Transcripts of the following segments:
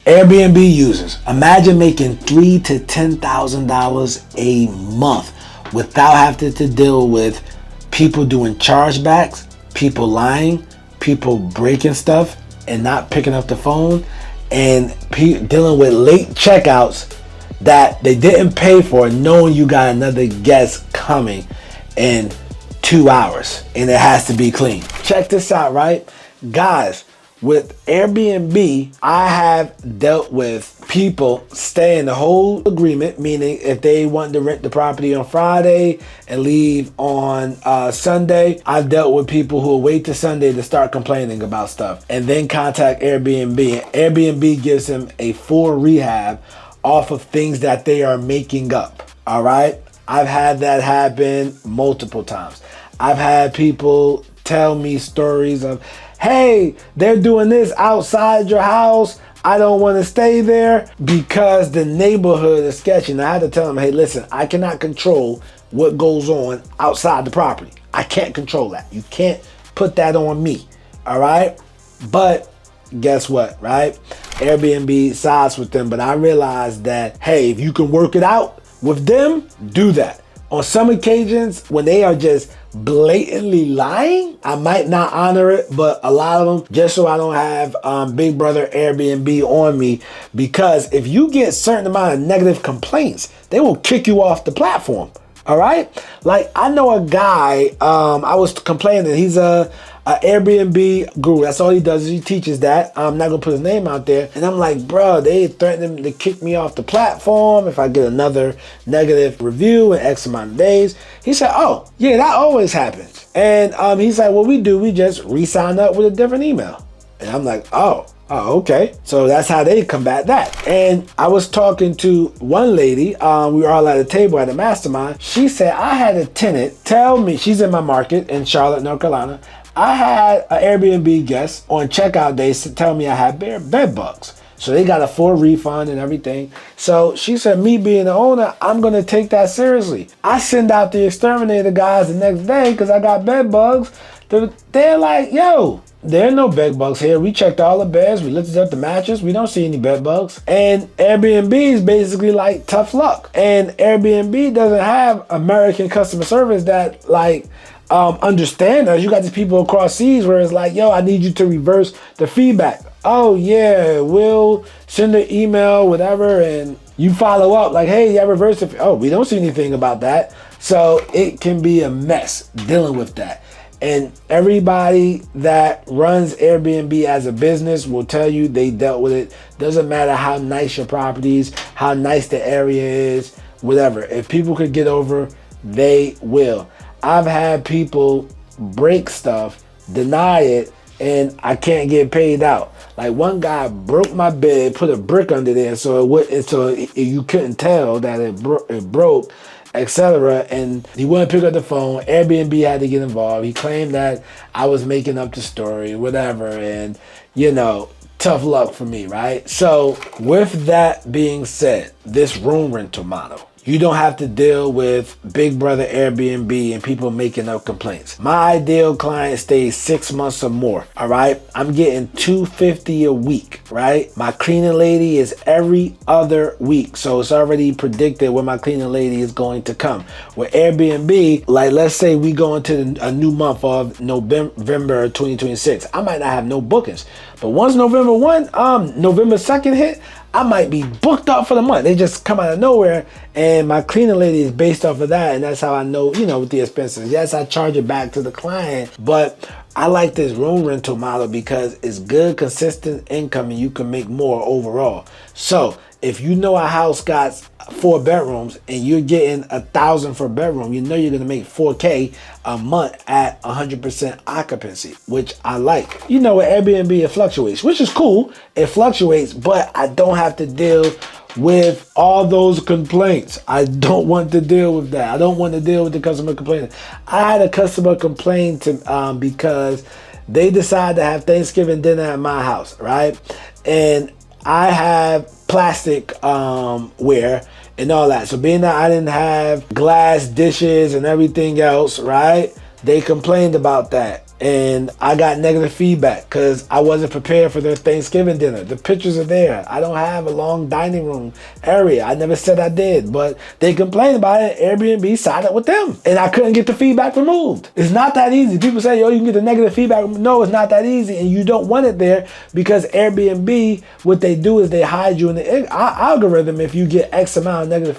Airbnb users, imagine making $3,000 to $10,000 a month without having to deal with people doing chargebacks, people lying, people breaking stuff and not picking up the phone, and dealing with late checkouts that they didn't pay for, knowing you got another guest coming in 2 hours and it has to be clean. Check this out, right? Guys, with Airbnb, I have dealt with people staying the whole agreement, meaning if they want to rent the property on Friday and leave on Sunday, I've dealt with people who will wait till Sunday to start complaining about stuff and then contact Airbnb. Airbnb gives them a full rehab off of things that they are making up, all right? I've had that happen multiple times. I've had people tell me stories of, hey, they're doing this outside your house. I don't want to stay there because the neighborhood is sketchy. And I had to tell them, hey, listen, I cannot control what goes on outside the property. I can't control that. You can't put that on me, all right? But guess what, right? Airbnb sides with them, but I realized that, hey, if you can work it out with them, do that. On some occasions, when they are just blatantly lying, I might not honor it, but a lot of them, just so I don't have Big Brother Airbnb on me, because if you get a certain amount of negative complaints, they will kick you off the platform. All right? Like, I know a guy, I was complaining, he's a Airbnb guru. That's all he does, is he teaches that. I'm not gonna put his name out there. And I'm like, bro, they threatening to kick me off the platform if I get another negative review in X amount of days. He said, oh, yeah, that always happens. And he's like, what we do, we just re-sign up with a different email. And I'm like, oh, okay. So that's how they combat that. And I was talking to one lady, we were all at a table at a mastermind. She said, I had a tenant tell me, she's in my market in Charlotte, North Carolina. I had an Airbnb guest on checkout day tell me I had bed bugs. So they got a full refund and everything. So she said, me being the owner, I'm going to take that seriously. I send out the exterminator guys the next day because I got bed bugs. They're like, yo, there are no bed bugs here. We checked all the beds. We lifted up the mattress. We don't see any bed bugs. And Airbnb is basically like tough luck. And Airbnb doesn't have American customer service that like understand us. You got these people across seas where it's like, yo, I need you to reverse the feedback. Oh yeah, we'll send an email, whatever, and you follow up like, hey, yeah, reverse it. Oh, we don't see anything about that. So it can be a mess dealing with that. And everybody that runs Airbnb as a business will tell you they dealt with it. Doesn't matter how nice your property is, how nice the area is, whatever. If people could get over, they will. I've had people break stuff, deny it, and I can't get paid out. Like one guy broke my bed, put a brick under there so you couldn't tell that it broke, etc. And he wouldn't pick up the phone. Airbnb had to get involved. He claimed that I was making up the story, whatever. And, you know, tough luck for me, right? So with that being said, this room rental model, you don't have to deal with Big Brother Airbnb and people making up complaints. My ideal client stays 6 months or more, all right? I'm getting $250 a week, right? My cleaning lady is every other week, so it's already predicted when my cleaning lady is going to come. With Airbnb, like let's say we go into a new month of November 2026, I might not have no bookings. But once November 2nd hit, I might be booked up for the month. They just come out of nowhere, and my cleaning lady is based off of that, and that's how I know, you know, with the expenses. Yes, I charge it back to the client, but I like this room rental model because it's good, consistent income, and you can make more overall. So if you know a house got 4 bedrooms and you're getting $1,000 for a bedroom, you know you're gonna make $4K a month at 100% occupancy, which I like. You know, with Airbnb it fluctuates, which is cool. It fluctuates, but I don't have to deal with all those complaints. I don't want to deal with that. I don't want to deal with the customer complaining. I had a customer complain to because they decided to have Thanksgiving dinner at my house, right? And I have plastic ware and all that. So being that I didn't have glass dishes and everything else, right? They complained about that. and I got negative feedback because I wasn't prepared for their Thanksgiving dinner. The pictures are there. I don't have a long dining room area. I never said I did, but they complained about it. Airbnb sided with them, and I couldn't get the feedback removed. It's not that easy. People say, "Yo, you can get the negative feedback." No, it's not that easy, and you don't want it there because Airbnb, what they do is they hide you in the algorithm if you get X amount of negative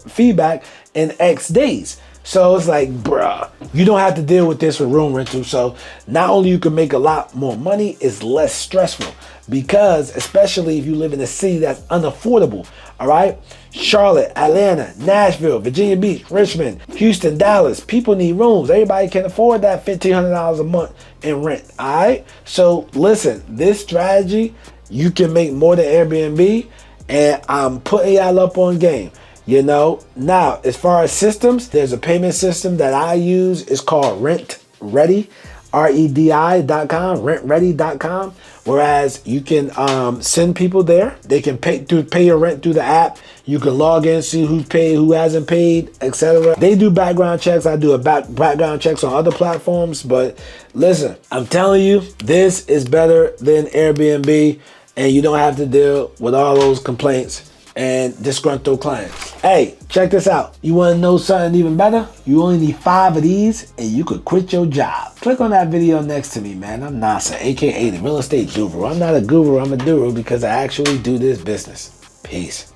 feedback in X days. So it's like, bruh, you don't have to deal with this with room rental. So not only you can make a lot more money, it's less stressful because especially if you live in a city that's unaffordable, all right? Charlotte, Atlanta, Nashville, Virginia Beach, Richmond, Houston, Dallas. People need rooms. Everybody can afford that $1,500 a month in rent, all right? So listen, this strategy, you can make more than Airbnb, and I'm putting y'all up on game. You know, now as far as systems, there's a payment system that I use. It's called Rent Ready, REDI.com, rentready.com. Whereas you can send people there. They can pay your rent through the app. You can log in, see who's paid, who hasn't paid, etc. They do background checks. I do background checks on other platforms. But listen, I'm telling you, this is better than Airbnb, and you don't have to deal with all those complaints and disgruntled clients. Hey, check this out. You want to know something even better? You only need 5 of these and you could quit your job. Click on that video next to me, man. I'm Nasser, aka the real estate guru. I'm not a guru, I'm a guru because I actually do this business. Peace.